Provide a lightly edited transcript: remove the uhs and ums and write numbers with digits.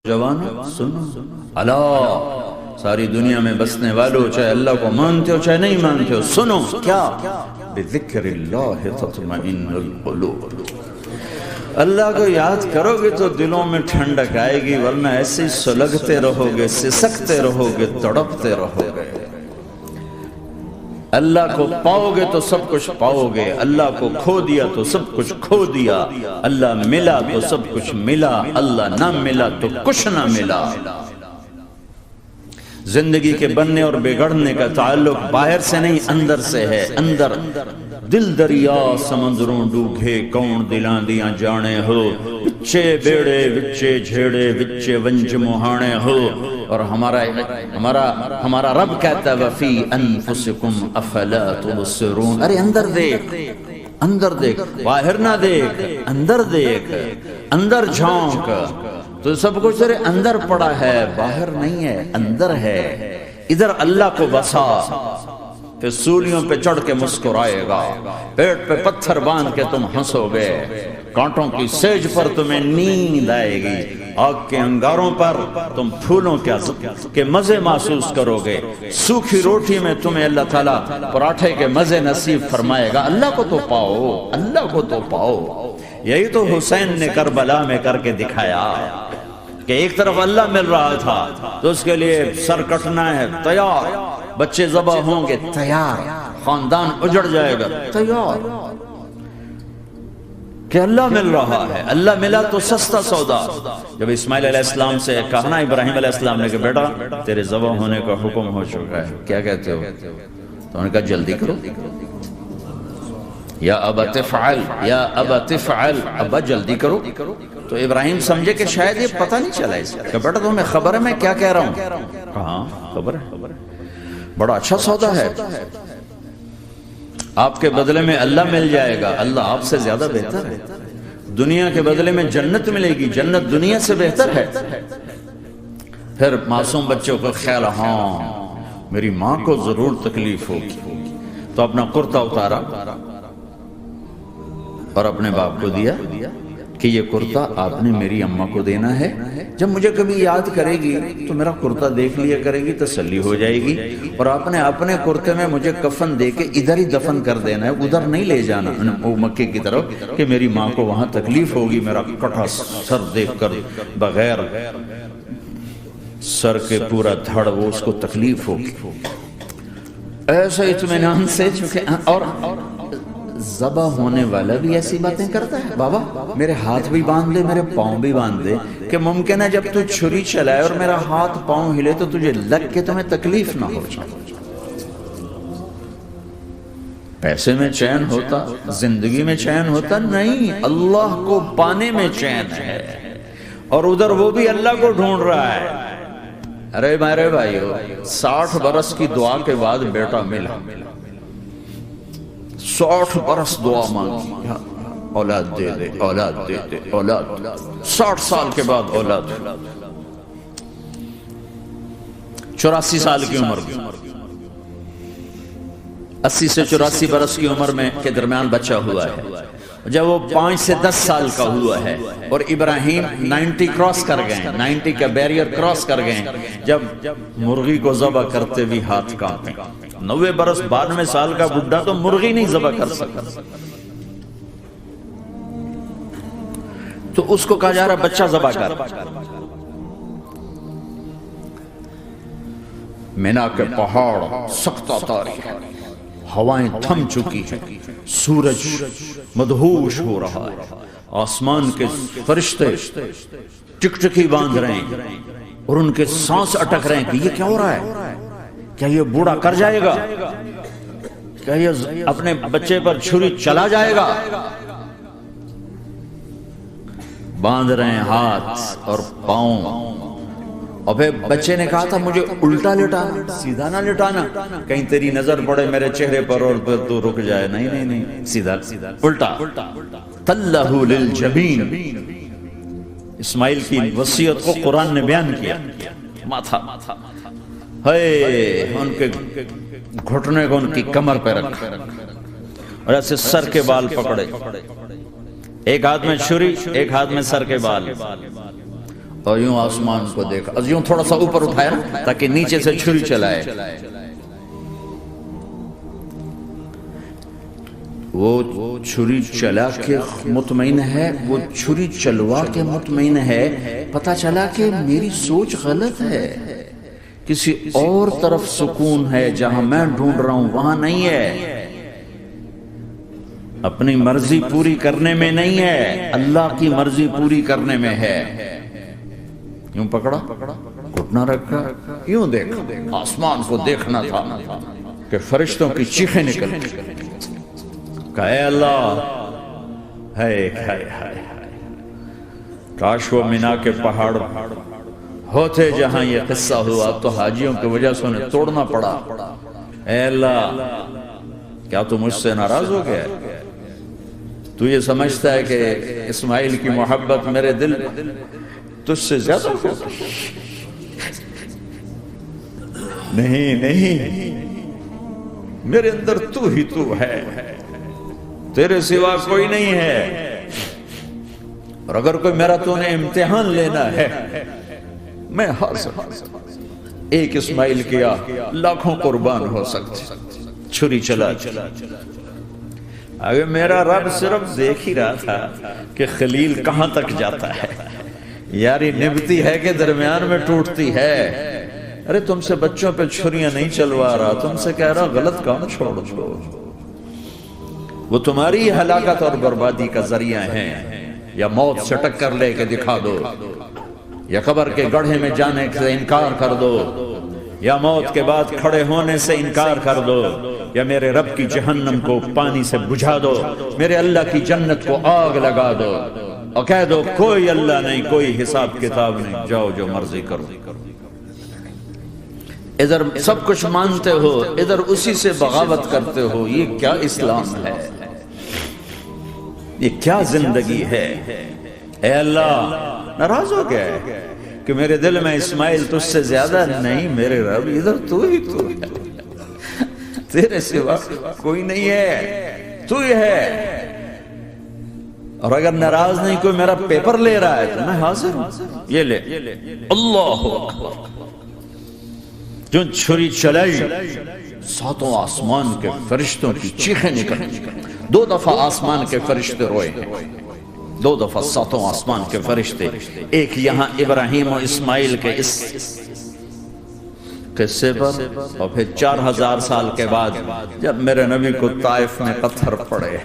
جوانو سنو، اللہ ساری دنیا میں بسنے والوں، چاہے اللہ کو مانتے ہو چاہے نہیں مانتے ہو، سنو کیا بذکر اللہ تطمئن القلوب، اللہ کو یاد کرو گے تو دلوں میں ٹھنڈک آئے گی، ورنہ ایسے ہی سلگتے رہو گے، سسکتے رہو گے، تڑپتے رہو گے۔ اللہ کو پاؤ گے تو سب کچھ پاؤ گے، اللہ کو کھو دیا تو سب کچھ کھو دیا، اللہ ملا تو سب کچھ ملا، اللہ نہ ملا تو کچھ نہ ملا۔ زندگی کے بننے اور بگڑنے کا تعلق باہر سے نہیں اندر سے ہے، اندر دل دریا سمندروں ڈوگے کون دلاں دیاں جانے ہو، وچے بیڑے وچے جھیڑے وچے ونج مہانے ہو، اور ہمارا رب کہتا ہے وفی انفسکم افلا تبصرون، ارے اندر دیکھ، اندر دیکھ، باہر نہ دیکھ، اندر دیکھ، اندر جھانک، تو سب کچھ تیرے اندر پڑا ہے، باہر نہیں ہے، اندر ہے، ادھر اللہ کو بسا، پھر سولیوں پہ چڑھ کے مسکرائے گا، پیٹ پہ پتھر باندھ کے تم ہنسو گے، کانٹوں کی سیج پر تمہیں نیند آئے گی، آگ کے انگاروں پر تم پھولوں کے مزے محسوس کرو گے، سوکھی روٹی میں تمہیں اللہ تعالیٰ پراٹھے کے مزے نصیب فرمائے گا۔ اللہ کو تو پاؤ، اللہ کو تو پاؤ۔ یہی تو حسین نے کربلا میں کر کے دکھایا کہ ایک طرف اللہ مل رہا تھا تو اس کے لیے سر کٹنا ہے تیار، بچے ذبح ہوں گے تیار، خاندان اجڑ جائے گا تیار، کہ اللہ مل رہا ہے، اللہ ملا تو سستا سودا۔ جب اسماعیل علیہ السلام سے کہا نا ابراہیم علیہ السلام نے کہ بیٹا تیرے ذبح ہونے کا حکم ہو چکا ہے، کیا کہتے ہو؟ تو انہوں نے کہا جلدی کرو، یا ابا تفعل، یا ابا تفعل، ابا جلدی کرو۔ تو ابراہیم سمجھے کہ شاید یہ پتہ نہیں چلا اس کا، کہ بیٹا تمہیں خبر ہے میں کیا کہہ رہا ہوں؟ ہاں خبر ہے، بڑا اچھا سودا ہے، آپ کے بدلے میں اللہ مل جائے گا، اللہ آپ سے زیادہ بہتر ہے، دنیا کے بدلے میں جنت ملے گی، جنت دنیا سے بہتر ہے۔ پھر معصوم بچوں کو خیال، ہاں میری ماں کو ضرور تکلیف ہوگی، تو اپنا کرتا اتارا اور اپنے باپ کو دیا کہ یہ کرتا آپ نے میری اماں کو دینا ہے، جب مجھے کبھی یاد کرے گی تو میرا کرتا دیکھ لیا کرے گی، تسلی ہو جائے گی، اور آپ نے اپنے کرتے میں مجھے کفن دے کے ادھر ہی دفن کر دینا ہے، ادھر نہیں لے جانا مکے کی طرف کہ میری ماں کو وہاں تکلیف ہوگی، میرا کٹا سر دیکھ کر بغیر سر کے پورا دھڑ وہ اس کو تکلیف ہوگی۔ ایسا اطمینان سے چکے، اور ذبح ہونے والا بھی ایسی باتیں کرتا ہے، بابا میرے ہاتھ بھی باندھ دے میرے پاؤں بھی باندھ دے، کہ ممکن ہے جب تو چھری چلائے اور میرا ہاتھ پاؤں ہلے تو تجھے لگ کے تمہیں تکلیف نہ ہو جائے۔ پیسے میں چین ہوتا، زندگی میں چین ہوتا نہیں، اللہ کو پانے میں چین ہے، اور ادھر وہ بھی اللہ کو ڈھونڈ رہا ہے۔ ارے میرے بھائیو، 60 برس کی دعا کے بعد بیٹا ملا، 60 برس دعا مانگی، اولاد دے دے، اولاد دے دے، اولاد، 60 سال کے بعد اولاد، 84 سال کی عمر میں، 80 سے 84 برس کی عمر میں کے درمیان بچہ ہوا ہے، جب وہ 5 سے 10 سال کا ہوا ہے، اور ابراہیم 90 کراس کر گئے، 90 کا بیریئر کراس کر گئے، جب مرغی کو ذبح کرتے بھی ہاتھ کانپے، 90 برس 92 سال کا بڈھا تو مرغی نہیں ذبح کر سکتا، تو اس کو کہا جا رہا بچہ ذبح کر۔ مینا کے پہاڑ سختہ تاریخ، ہوائیں تھم چکی ہیں، سورج مدہوش ہو رہا ہے، آسمان کے فرشتے ٹکٹکی باندھ رہے ہیں، اور ان کے سانس اٹک رہے ہیں کہ یہ کیا ہو رہا ہے، کیا یہ بوڑھا کر جائے گا، کیا یہ اپنے بچے پر چھری چلا جائے گا؟ باندھ رہے ہیں ہاتھ اور پاؤں، اور پھر بچے نے کہا تھا مجھے الٹا لٹانا، سیدھا نہ لٹانا، کہیں تیری نظر پڑے میرے چہرے پر اور پھر تو رک جائے، نہیں نہیں نہیں، سیدھا الٹا، تلہ للجبین، اسماعیل کی وصیت کو قرآن نے بیان کیا، ماتھا ہے ان کے گھٹنے کو ان کی کمر پہ رکھا، اور ایسے سر کے بال پکڑے، ایک ہاتھ میں چھری ایک ہاتھ میں سر کے بال، اور یوں آسمان کو دیکھا، یوں تھوڑا سا اوپر اٹھایا نا تاکہ نیچے سے چھری چلائے. وہ چھری چلا کے مطمئن ہے، وہ چھری چلوا کے مطمئن ہے. پتہ چلا کہ میری سوچ غلط ہے، کسی اور طرف سکون ہے، جہاں میں ڈھونڈ رہا ہوں وہاں نہیں ہے. اپنی مرضی پوری کرنے میں نہیں ہے، اللہ کی مرضی پوری کرنے میں ہے. یوں پکڑا، گھٹنا رکھا، یوں دیکھا. آسمان کو دیکھنا تھا کہ فرشتوں کی چیخیں نکل. کہ اے اللہ، کاش وہ مینا کے پہاڑ ہوتے جہاں یہ قصہ ہوا، تو حاجیوں کی وجہ سے انہیں توڑنا پڑا. اے اللہ، کیا تو مجھ سے ناراض ہو گیا؟ تو یہ سمجھتا ہے کہ اسماعیل کی محبت میرے دل تجھ سے زیادہ ہو؟ نہیں، میرے اندر تو ہی تو ہے، تیرے سوا کوئی نہیں ہے. اور اگر کوئی میرا تو نے امتحان لینا ہے، میں حاضر. ایک اسماعیل کیا لاکھوں قربان ہو سکتے. چھری چلا. اگر میرا رب صرف دیکھ ہی رہا تھا کہ خلیل کہاں تک جاتا ہے. یاری نبھتی ہے کہ درمیان میں ٹوٹتی ہے. ارے تم سے بچوں پہ چھریاں نہیں چلوا رہا، تم سے کہہ رہا غلط کام چھوڑ چھوڑ. وہ تمہاری ہلاکت اور بربادی کا ذریعہ ہیں. یا موت سے ٹکر لے کے دکھا دو، یا قبر کے گڑھے میں جانے سے انکار کر دو، یا موت کے بعد کھڑے ہونے سے انکار کر دو، یا میرے رب کی جہنم کو پانی سے بجھا دو، میرے اللہ کی جنت کو آگ لگا دو، اور کہہ دو کوئی اللہ نہیں، کوئی حساب کتاب نہیں، جاؤ جو مرضی کرو. ادھر سب کچھ مانتے ہو، ادھر اسی سے بغاوت کرتے ہو. یہ کیا اسلام ہے؟ یہ کیا زندگی ہے؟ اے اللہ، ناراض ہو گیا ہے کہ میرے دل میں اسماعیل تجھ سے زیادہ نہیں. میرے رب ادھر تو ہی تو ہے، تیرے سوا کوئی نہیں ہے، تو ہی ہے. اور اگر ناراض نہیں کوئی میرا پیپر لے رہا ہے تو میں حاضر ہوں. یہ لے. اللہ اکبر. جو چھری چلائی، ساتوں آسمان کے فرشتوں کی چیخیں نکلی. 2 دفعہ آسمان کے فرشتے روئے ہیں، 2 دفعہ ساتوں آسمان کے فرشتے. ایک یہاں ابراہیم و اسماعیل کے اس قصے پر، اور پھر 4000 سال کے بعد جب میرے نبی کو طائف میں پتھر پڑے